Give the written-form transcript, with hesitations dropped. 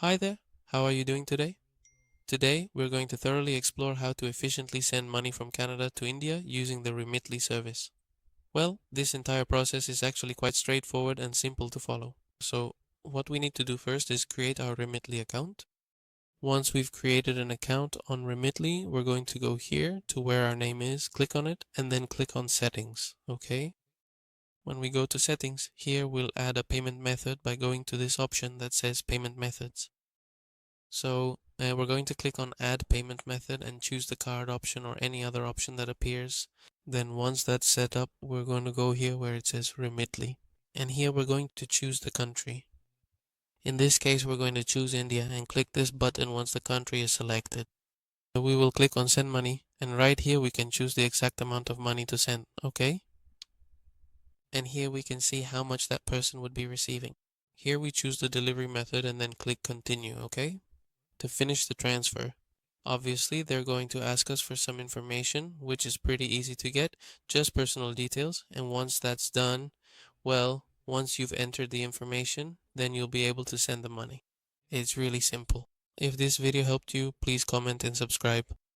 Hi there, how are you doing today? Today, we're going to thoroughly explore how to efficiently send money from Canada to India using the Remitly service. Well, this entire process is actually quite straightforward and simple to follow. So, what we need to do first is create our Remitly account. Once we've created an account on Remitly, we're going to go here to where our name is, click on it, and then click on Settings, okay? When we go to Settings, here we'll add a payment method by going to this option that says Payment Methods. So we're going to click on Add Payment Method and choose the card option or any other option that appears. Then once that's set up, we're going to go here where it says Remitly. And here we're going to choose the country. In this case, we're going to choose India and click this button once the country is selected. So we will click on Send Money, and right here we can choose the exact amount of money to send, okay? And here we can see how much that person would be receiving. Here we choose the delivery method and then click Continue, okay? To finish the transfer. Obviously, they're going to ask us for some information, which is pretty easy to get, just personal details. And once that's done, well, once you've entered the information, then you'll be able to send the money. It's really simple. If this video helped you, please comment and subscribe.